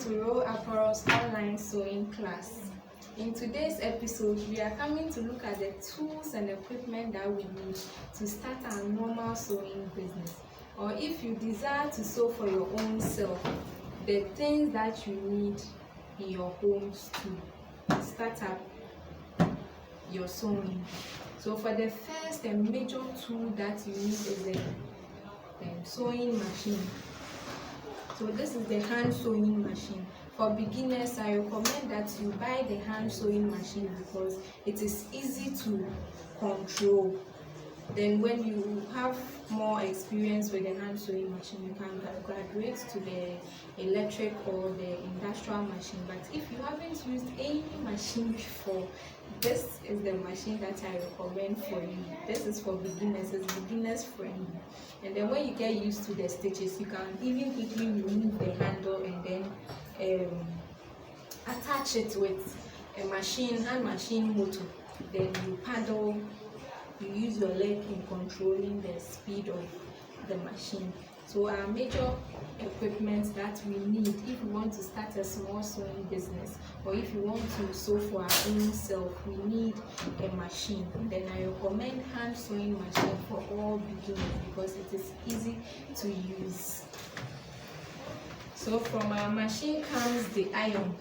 to Row Apparel's online sewing class. In today's episode, we are coming to look at the tools and equipment that we need to start our normal sewing business. Or if you desire to sew for your own self, the things that you need in your homes to start up your sewing. So for the first and major tool that you need is the sewing machine. So this is the hand sewing machine. For beginners, I recommend that you buy the hand sewing machine because it is easy to control. Then when you have more experience with the hand sewing machine, you can graduate to the electric or the industrial machine. But if you haven't used any machine before, this is the machine that I recommend for you. This is for beginners, it's beginners friendly. And then when you get used to the stitches, you can even quickly remove the handle and then attach it with a hand machine motor. Then you paddle, you use your leg in controlling the speed of the machine. So our major equipment that we need if we want to start a small sewing business, or if you want to sew for our own self, we need a machine. Then I recommend hand sewing machine for all beginners because it is easy to use. So from our machine comes the iron.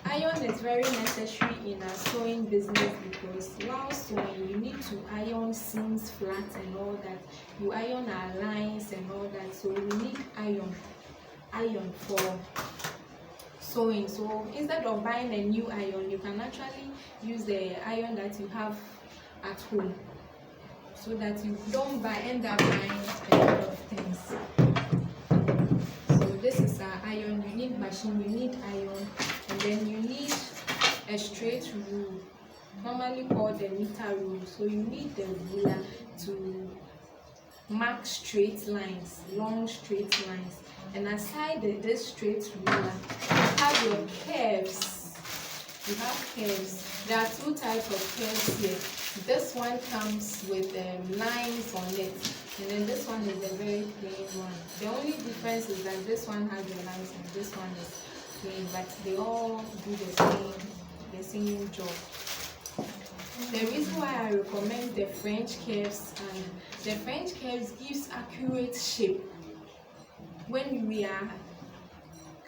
Iron is very necessary in our sewing business because while sewing you need to iron seams flat and all that. You iron our lines and all that. So we need iron for sewing. So instead of buying a new iron, you can actually use the iron that you have at home, so that you don't end up buying a lot of things. So this is our iron. You need machine, you need iron, and then you need a straight rule, normally called the meter rule. So you need the ruler to mark straight lines, long straight lines. And aside this straight ruler, you have your curves. You have curves. There are two types of curves here. This one comes with lines on it, and then this one is a very plain one. The only difference is that this one has the lines and this one is plain, but they all do the same job. The reason why I recommend the French curves, and the French curves gives accurate shape when we are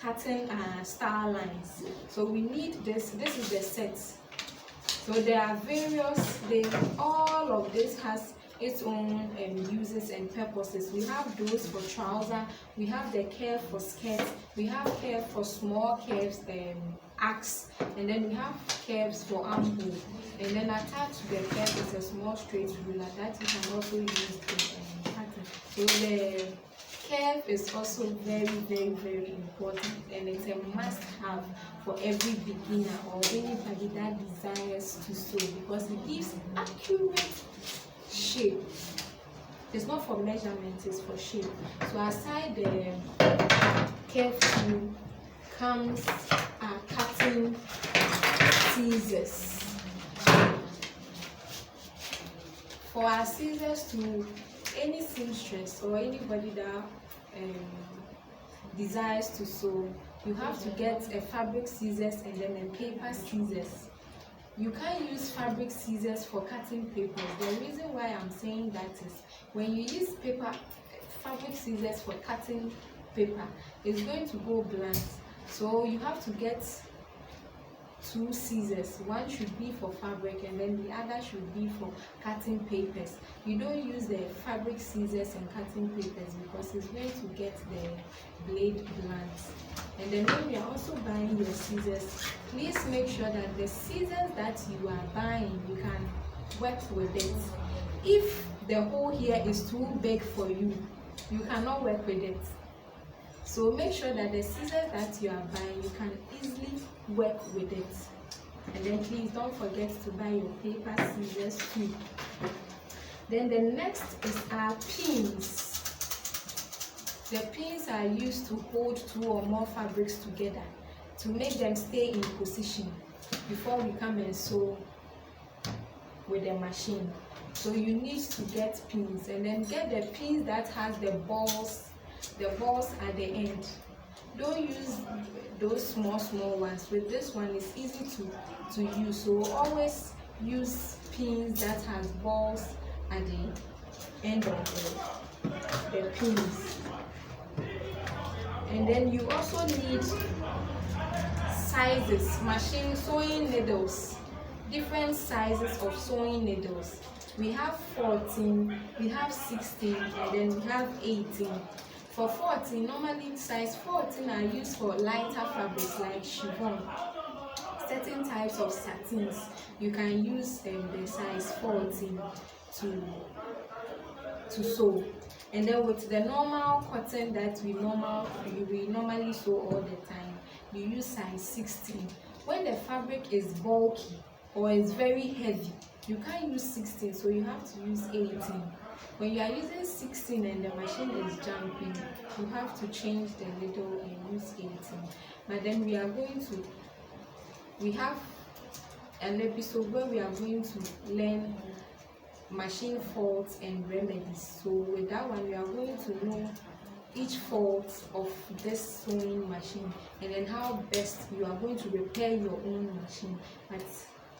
cutting star lines. So we need this. This is the set. So there are various. All of this has its own uses and purposes. We have those for trouser. We have the curve for skirts. We have curve for small curves, axe, and then we have curves for armhole. And then attached to the curve is a small straight ruler that you can also use in cutting. So the curve is also very, very, very important, and it's a must-have for every beginner or anybody that desires to sew because it gives accurate shape. It's not for measurement, it's for shape. So aside the curve tool comes our cutting scissors. For our scissors, to any seamstress or anybody that desires to sew, you have to get a fabric scissors and then a paper scissors. You can't use fabric scissors for cutting papers. The reason why I'm saying that is when you use fabric scissors for cutting paper, it's going to go blunt. So you have to get two scissors. One should be for fabric and then the other should be for cutting papers. You don't use the fabric scissors and cutting papers because it's going to get the blade blunt. And then when you are also buying your scissors, please make sure that the scissors that you are buying, you can work with it. If the hole here is too big for you, you cannot work with it. So make sure that the scissors that you are buying, you can easily work with it. And then please don't forget to buy your paper scissors too. Then the next is our pins. The pins are used to hold two or more fabrics together to make them stay in position before we come and sew with the machine. So you need to get pins, and then get the pins that has the balls at the end. Don't use those small ones. With this one, it's easy to use, so always use pins that has balls at the end of the pins. And then you also need sizes, sewing needles, different sizes of sewing needles. We have 14, we have 16, and then we have 18. For 14, normally size 14 are used for lighter fabrics like chiffon. Certain types of satins, you can use the size 14 to sew. And then with the normal cotton that we normally sew all the time, you use size 16. When the fabric is bulky or is very heavy, you can't use 16, so you have to use 18. When you are using 16 and the machine is jumping, you have to change the needle and use 18. But then we have an episode where we are going to learn machine faults and remedies. So with that one, we are going to know each fault of this sewing machine, and then how best you are going to repair your own machine. But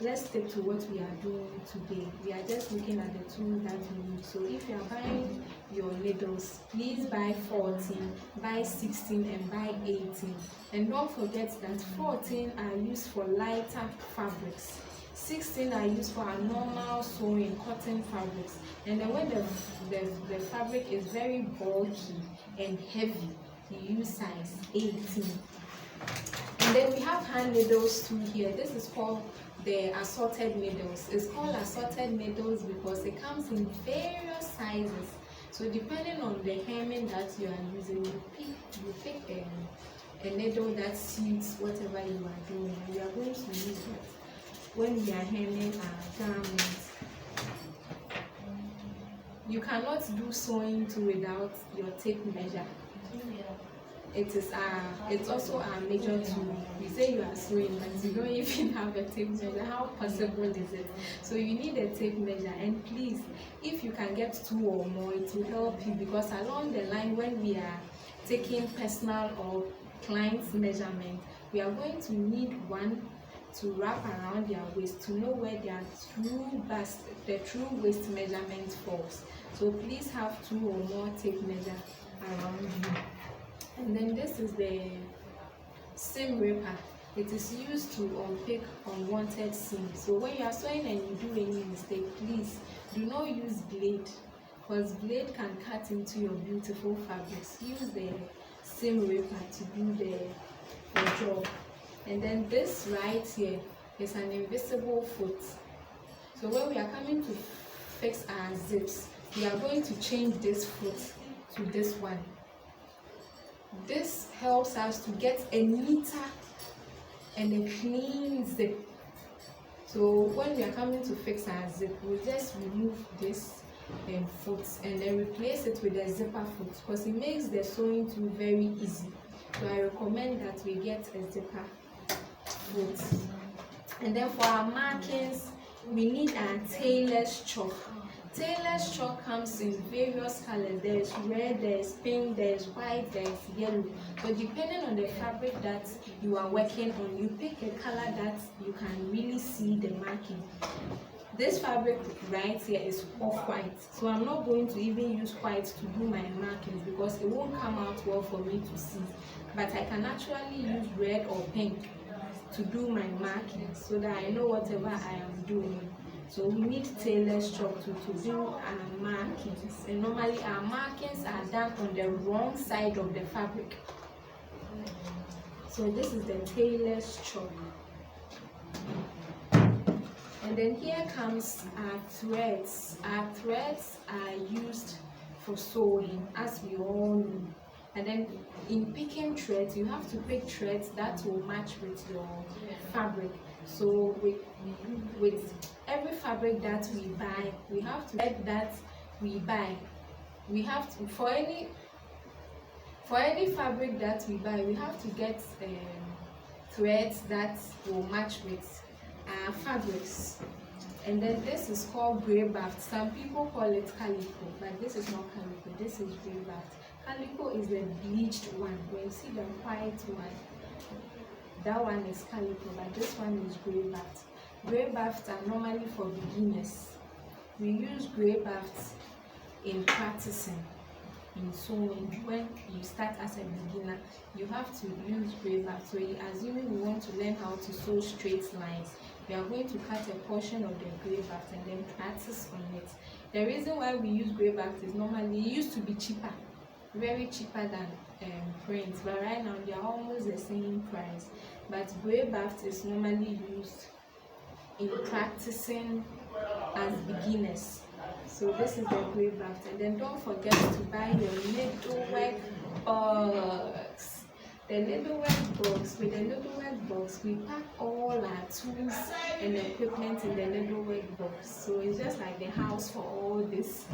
let's stick to what we are doing today. We are just looking at the tools that we need. So if you are buying your needles, please buy 14, buy 16, and buy 18. And don't forget that 14 are used for lighter fabrics, 16 are used for our normal sewing cotton fabrics. And then when the fabric is very bulky and heavy, you use size 18. And then we have hand needles too here. This is called the assorted needles. It's called assorted needles because it comes in various sizes. So depending on the hemming that you are using, you pick a needle that suits whatever you are doing. And we are going to use that when we are hemming our garments. You cannot do sewing too without your tape measure. It's also our major tool. You say you are sewing, but you don't even have a tape measure. How possible is it? So you need a tape measure, and please, if you can get 2 or more, it will help you, because along the line when we are taking personal or client's measurement, we are going to need one to wrap around their waist to know where their true waist measurement falls. So please have 2 or more tape measure around you. And then this is the seam ripper. It is used to unpick unwanted seams. So when you are sewing and you do any mistake, please do not use blade, because blade can cut into your beautiful fabrics. Use the seam ripper to do the job. And then this right here is an invisible foot. So when we are coming to fix our zips, we are going to change this foot to this one. This helps us to get a neater and a clean zip. So when we are coming to fix our zip, we just remove this foot and then replace it with a zipper foot, because it makes the sewing tool very easy. So I recommend that we get a zipper foot. And then for our markings, we need our tailor's chalk. Tailor's chalk comes in various colors. There is red, there is pink, there is white, there is yellow. So depending on the fabric that you are working on, you pick a color that you can really see the marking. This fabric right here is off-white, so I'm not going to even use white to do my markings because it won't come out well for me to see. But I can actually use red or pink to do my markings so that I know whatever I am doing. So we need tailor's chalk to do our markings, and normally our markings are done on the wrong side of the fabric. So this is the tailor's chalk. And then here comes our threads. Our threads are used for sewing, as we all know. And then in picking threads, you have to pick threads that will match with your fabric. So with every fabric that we buy, we have to for any fabric that we buy, we have to get threads that will match with our fabrics. And then this is called grey baft. Some people call it calico, but this is not calico. This is grey baft. Calico is the bleached one. When you see the white one, that one is calico, but this one is grey baft. Grey bafts are normally for beginners. We use grey bafts in practicing in sewing. When you start as a beginner, you have to use grey baft. So assuming we want to learn how to sew straight lines, we are going to cut a portion of the grey baft and then practice on it. The reason why we use grey baft is normally it used to be cheaper, very cheaper than print, but right now they are almost the same price. But grey baft is normally used in practicing as beginners. So this is the grey baft. And then don't forget to buy your needlework box. The needlework box, with the needlework box, we pack all our tools and equipment in the needlework box. So it's just like the house for all these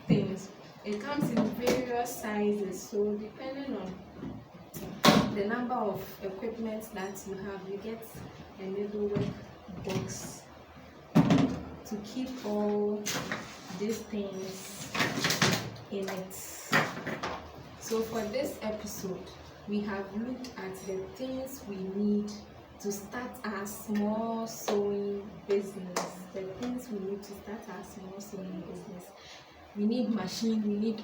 things. It comes in various sizes, so depending on the number of equipment that you have, you get a needlework box to keep all these things in it. So for this episode, we have looked at the things we need to start our small sewing business. The things we need to start our small sewing business. We need machine, we need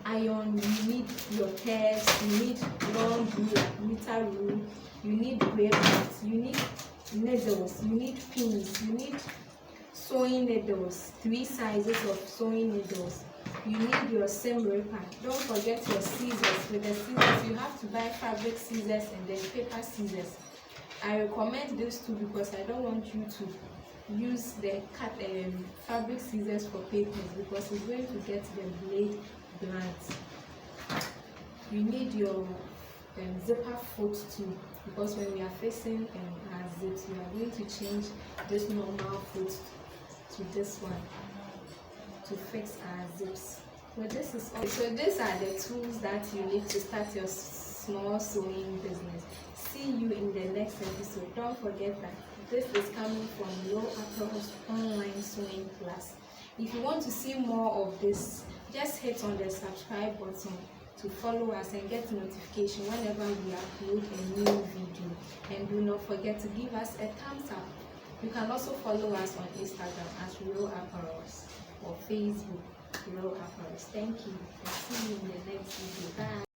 iron, you need your tears, you need long rule, meter rule, you need grey baft, you need needles, you need pins, you need sewing needles, 3 sizes of sewing needles. You need your seam ripper. Don't forget your scissors. With the scissors, you have to buy fabric scissors and then paper scissors. I recommend these two because I don't want you to use the fabric scissors for papers because it's going to get the blade blunt. You need your zipper foot too, because when we are facing our zips, we are going to change this normal foot to this one to fix our zips. So this is all. So these are the tools that you need to start your small sewing business. See you in the next episode. Don't forget that this is coming from Low Apparel's online sewing class. If you want to see more of this, just hit on the subscribe button to follow us and get notification whenever we upload a new video. And do not forget to give us a thumbs up. You can also follow us on Instagram as Real Apparels or Facebook Real Apparels. Thank you. And see you in the next video. Bye.